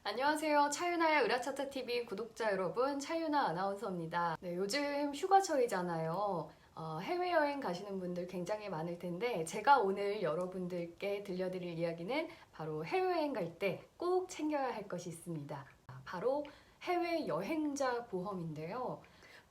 안녕하세요. 차유나의 의라차차TV 구독자 여러분, 차유나 아나운서입니다. 네, 요즘 휴가철이잖아요. 해외여행 가시는 분들 굉장히 많을 텐데 제가 오늘 여러분들께 들려드릴 이야기는 바로 해외여행 갈 때 꼭 챙겨야 할 것이 있습니다. 바로 해외여행자 보험인데요.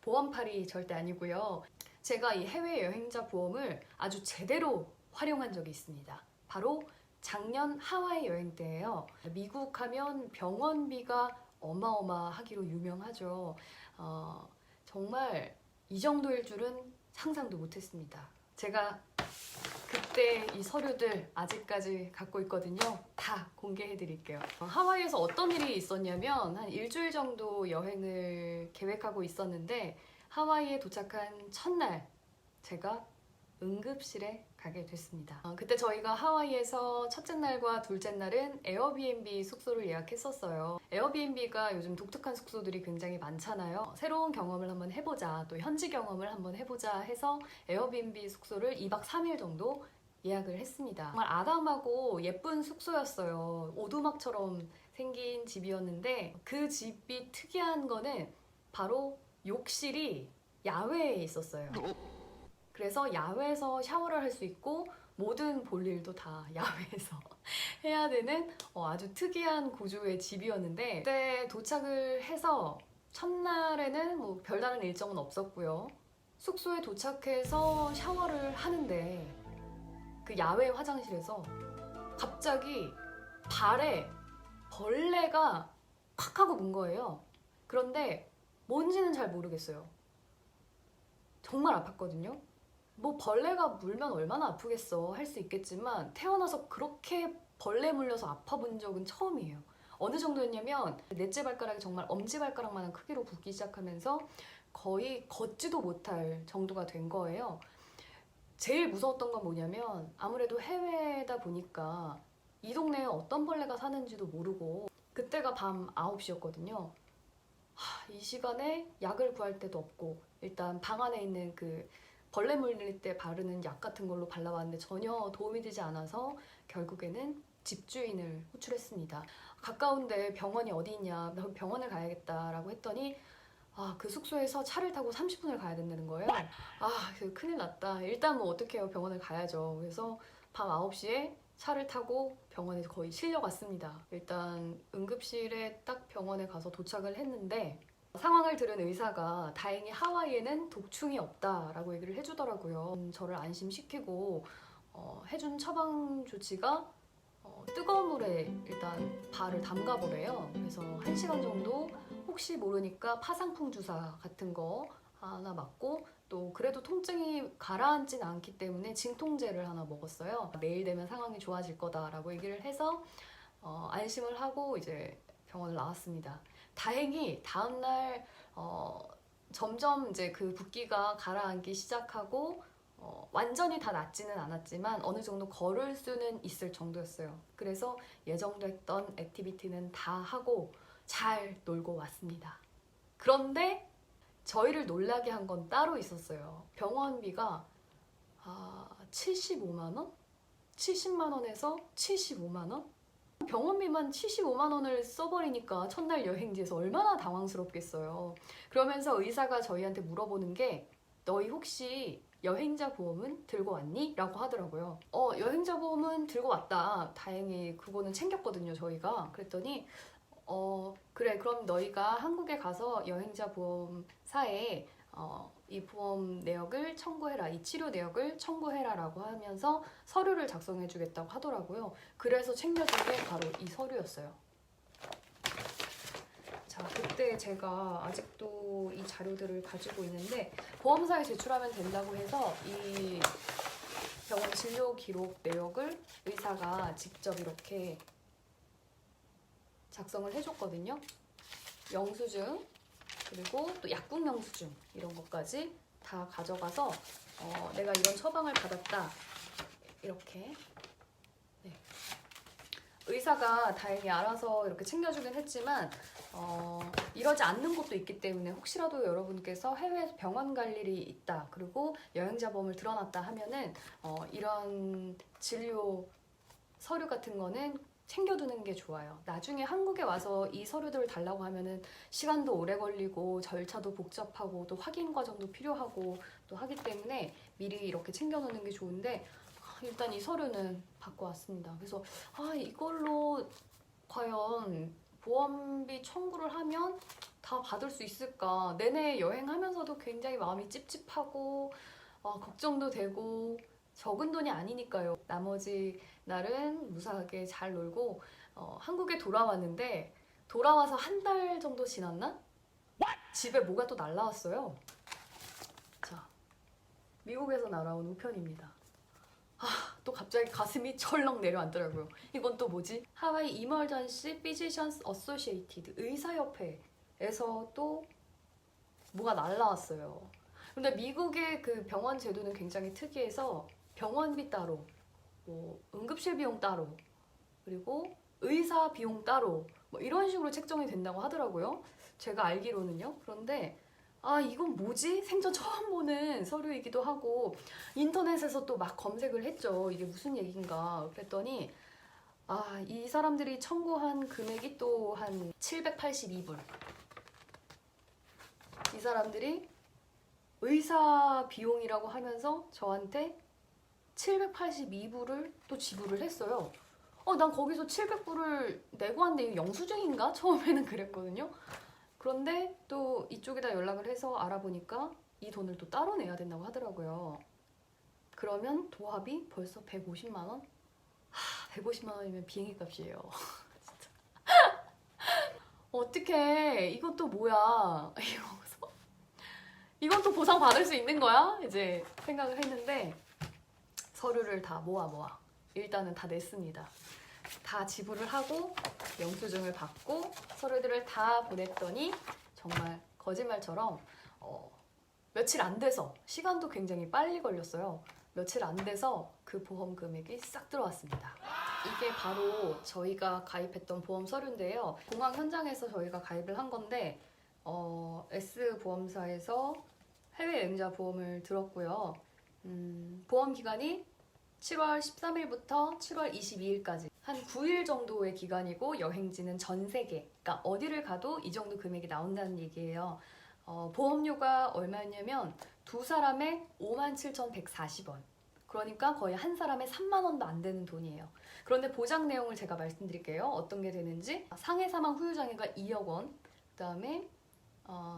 보험팔이 절대 아니고요. 제가 이 해외여행자 보험을 아주 제대로 활용한 적이 있습니다. 바로 작년 하와이 여행 때예요. 미국 하면 병원비가 어마어마하기로 유명하죠. 정말 이 정도일 줄은 상상도 못했습니다. 제가 그때 이 서류들 아직까지 갖고 있거든요. 다 공개해 드릴게요. 하와이에서 어떤 일이 있었냐면 한 일주일 정도 여행을 계획하고 있었는데 하와이에 도착한 첫날 제가 응급실에 가게 됐습니다. 그때 저희가 하와이에서 첫째 날과 둘째 날은 에어비앤비 숙소를 예약했었어요. 에어비앤비가 요즘 독특한 숙소들이 굉장히 많잖아요. 새로운 경험을 한번 해보자, 또 현지 경험을 한번 해보자 해서 에어비앤비 숙소를 2박 3일 정도 예약을 했습니다. 정말 아담하고 예쁜 숙소였어요. 오두막처럼 생긴 집이었는데 그 집이 특이한 거는 바로 욕실이 야외에 있었어요. 그래서 야외에서 샤워를 할 수 있고 모든 볼일도 다 야외에서 해야 되는 아주 특이한 구조의 집이었는데 그때 도착을 해서 첫날에는 뭐 별다른 일정은 없었고요. 숙소에 도착해서 샤워를 하는데 그 야외 화장실에서 갑자기 발에 벌레가 콱 하고 문 거예요. 그런데 뭔지는 잘 모르겠어요. 정말 아팠거든요. 뭐 벌레가 물면 얼마나 아프겠어 할 수 있겠지만 태어나서 그렇게 벌레 물려서 아파본 적은 처음이에요. 어느 정도였냐면 넷째 발가락이 정말 엄지발가락만한 크기로 붓기 시작하면서 거의 걷지도 못할 정도가 된 거예요. 제일 무서웠던 건 뭐냐면 아무래도 해외다 보니까 이 동네에 어떤 벌레가 사는지도 모르고 그때가 밤 9시였거든요. 이 시간에 약을 구할 데도 없고 일단 방 안에 있는 그 벌레 물릴 때 바르는 약 같은 걸로 발라봤는데 전혀 도움이 되지 않아서 결국에는 집주인을 호출했습니다. 가까운데 병원이 어디 있냐, 병원을 가야겠다라고 했더니 그 숙소에서 차를 타고 30분을 가야 된다는 거예요. 큰일 났다. 일단 뭐 어떡해요. 병원을 가야죠. 그래서 밤 9시에 차를 타고 병원에 거의 실려갔습니다. 일단 응급실에 딱 병원에 가서 도착을 했는데 상황을 들은 의사가 다행히 하와이에는 독충이 없다라고 얘기를 해주더라고요. 저를 안심시키고 해준 처방 조치가 뜨거운 물에 일단 발을 담가보래요. 그래서 1시간 정도 혹시 모르니까 파상풍 주사 같은 거 하나 맞고 또 그래도 통증이 가라앉진 않기 때문에 진통제를 하나 먹었어요. 내일 되면 상황이 좋아질 거다라고 얘기를 해서 안심을 하고 이제 병원을 나왔습니다. 다행히 다음날 점점 이제 그 붓기가 가라앉기 시작하고 완전히 다 낫지는 않았지만 어느 정도 걸을 수는 있을 정도였어요. 그래서 예정됐던 액티비티는 다 하고 잘 놀고 왔습니다. 그런데 저희를 놀라게 한 건 따로 있었어요. 병원비가 75만 원? 70만 원에서 75만 원? 병원비만 75만 원을 써버리니까 첫날 여행지에서 얼마나 당황스럽겠어요. 그러면서 의사가 저희한테 물어보는 게 너희 혹시 여행자 보험은 들고 왔니? 라고 하더라고요. 여행자 보험은 들고 왔다. 다행히 그거는 챙겼거든요, 저희가. 그랬더니 그래, 그럼 너희가 한국에 가서 여행자 보험사에 이 보험 내역을 청구해라, 이 치료 내역을 청구해라 라고 하면서 서류를 작성해 주겠다고 하더라고요. 그래서 챙겨준 게 바로 이 서류였어요. 자, 그때 제가 아직도 이 자료들을 가지고 있는데 보험사에 제출하면 된다고 해서 이 병원 진료 기록 내역을 의사가 직접 이렇게 작성을 해줬거든요. 영수증 그리고 또 약국 영수증 이런 것까지 다 가져가서 내가 이런 처방을 받았다 이렇게 의사가 다행히 알아서 이렇게 챙겨주긴 했지만 이러지 않는 곳도 있기 때문에 혹시라도 여러분께서 해외 병원 갈 일이 있다 그리고 여행자 보험을 들어놨다 하면은 이런 진료 서류 같은 거는 챙겨두는 게 좋아요. 나중에 한국에 와서 이 서류들을 달라고 하면은 시간도 오래 걸리고 절차도 복잡하고 또 확인 과정도 필요하고 또 하기 때문에 미리 이렇게 챙겨놓는 게 좋은데 일단 이 서류는 받고 왔습니다. 그래서 이걸로 과연 보험비 청구를 하면 다 받을 수 있을까? 내내 여행하면서도 굉장히 마음이 찝찝하고 걱정도 되고 적은 돈이 아니니까요. 나머지 날은 무사하게 잘 놀고 한국에 돌아왔는데 돌아와서 한 달 정도 지났나? 집에 뭐가 또 날라왔어요. 자, 미국에서 날아온 우편입니다. 또 갑자기 가슴이 철렁 내려앉더라고요. 이건 또 뭐지? 하와이 이머전시 피지션스 어소시에이티드 의사협회에서 또 뭐가 날라왔어요. 근데 미국의 그 병원 제도는 굉장히 특이해서 병원비 따로, 뭐 응급실 비용 따로, 그리고 의사 비용 따로 뭐 이런 식으로 책정이 된다고 하더라고요. 제가 알기로는요. 그런데 이건 뭐지? 생전 처음 보는 서류이기도 하고 인터넷에서 또 막 검색을 했죠. 이게 무슨 얘기인가 그랬더니 이 사람들이 청구한 금액이 또 한 782불. 이 사람들이 의사 비용이라고 하면서 저한테 782불을 또 지불을 했어요. 난 거기서 700불을 내고 왔는데 이거 영수증인가? 처음에는 그랬거든요. 그런데 또 이쪽에다 연락을 해서 알아보니까 이 돈을 또 따로 내야 된다고 하더라고요. 그러면 도합이 벌써 150만 원? 150만 원이면 비행기 값이에요. 진짜. 어떡해. 이건 또 뭐야. 이건 또 보상 받을 수 있는 거야? 이제 생각을 했는데 서류를 다 모아 일단은 다 냈습니다. 다 지불을 하고 영수증을 받고 서류들을 다 보냈더니 정말 거짓말처럼 며칠 안 돼서 시간도 굉장히 빨리 걸렸어요. 며칠 안 돼서 그 보험 금액이 싹 들어왔습니다. 이게 바로 저희가 가입했던 보험 서류인데요. 공항 현장에서 저희가 가입을 한 건데 S보험사에서 해외여행자 보험을 들었고요. 보험 기간이 7월 13일부터 7월 22일까지 한 9일 정도의 기간이고 여행지는 전 세계, 그러니까 어디를 가도 이 정도 금액이 나온다는 얘기예요. 보험료가 얼마였냐면 두 사람에 57,140원. 그러니까 거의 한 사람에 3만 원도 안 되는 돈이에요. 그런데 보장 내용을 제가 말씀드릴게요. 어떤 게 되는지. 상해 사망 후유 장애가 2억 원, 그 다음에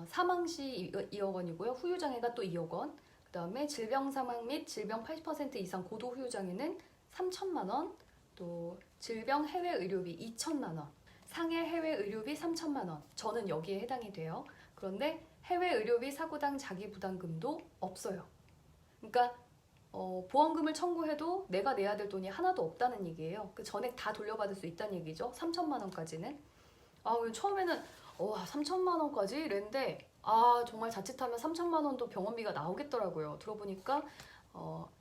사망 시 2억 원이고요. 후유 장애가 또 2억 원. 그 다음에 질병 사망 및 질병 80% 이상 고도 후유 장애는 3천만 원. 또 질병 해외 의료비 2천만 원. 상해 해외 의료비 3천만 원. 저는 여기에 해당이 돼요. 그런데 해외 의료비 사고당 자기 부담금도 없어요. 그러니까 보험금을 청구해도 내가 내야 될 돈이 하나도 없다는 얘기예요. 그 전액 다 돌려받을 수 있다는 얘기죠. 3천만 원까지는. 처음에는 3천만 원까지 이랬는데 정말 자칫하면 3천만 원도 병원비가 나오겠더라고요. 들어보니까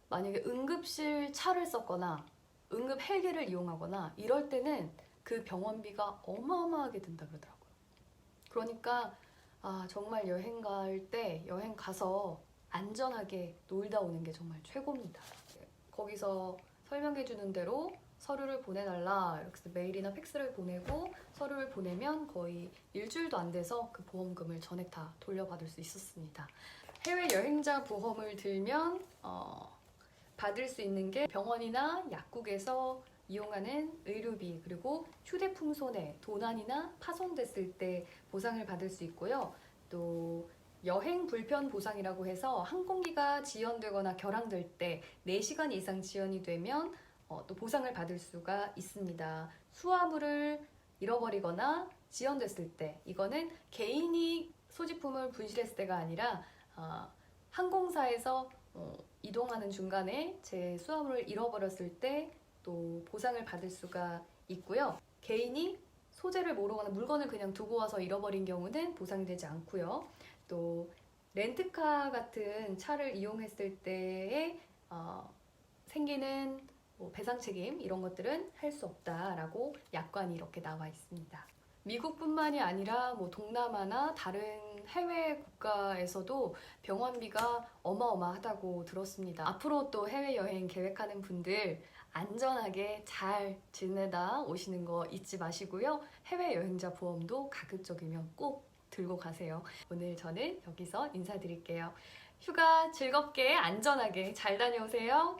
만약에 응급실 차를 썼거나 응급 헬기를 이용하거나 이럴 때는 그 병원비가 어마어마하게 든다 그러더라고요. 그러니까 정말 여행 갈 때 여행 가서 안전하게 놀다 오는 게 정말 최고입니다. 거기서 설명해 주는 대로 서류를 보내달라 이렇게 해서 메일이나 팩스를 보내고 서류를 보내면 거의 일주일도 안 돼서 그 보험금을 전액 다 돌려받을 수 있었습니다. 해외 여행자 보험을 들면 받을 수 있는 게 병원이나 약국에서 이용하는 의료비, 그리고 휴대폰 손해, 도난이나 파손됐을 때 보상을 받을 수 있고요. 또 여행 불편 보상이라고 해서 항공기가 지연되거나 결항될 때 4시간 이상 지연이 되면 또 보상을 받을 수가 있습니다. 수화물을 잃어버리거나 지연됐을 때, 이거는 개인이 소지품을 분실했을 때가 아니라 항공사에서 이동하는 중간에 제 수화물을 잃어버렸을 때 또 보상을 받을 수가 있고요. 개인이 소재를 모르거나 물건을 그냥 두고 와서 잃어버린 경우는 보상이 되지 않고요. 또 렌트카 같은 차를 이용했을 때에 생기는 배상 책임 이런 것들은 할 수 없다라고 약관이 이렇게 나와 있습니다. 미국뿐만이 아니라 동남아나 다른 해외 국가에서도 병원비가 어마어마하다고 들었습니다. 앞으로 또 해외여행 계획하는 분들 안전하게 잘 지내다 오시는 거 잊지 마시고요. 해외여행자 보험도 가급적이면 꼭 들고 가세요. 오늘 저는 여기서 인사드릴게요. 휴가 즐겁게 안전하게 잘 다녀오세요.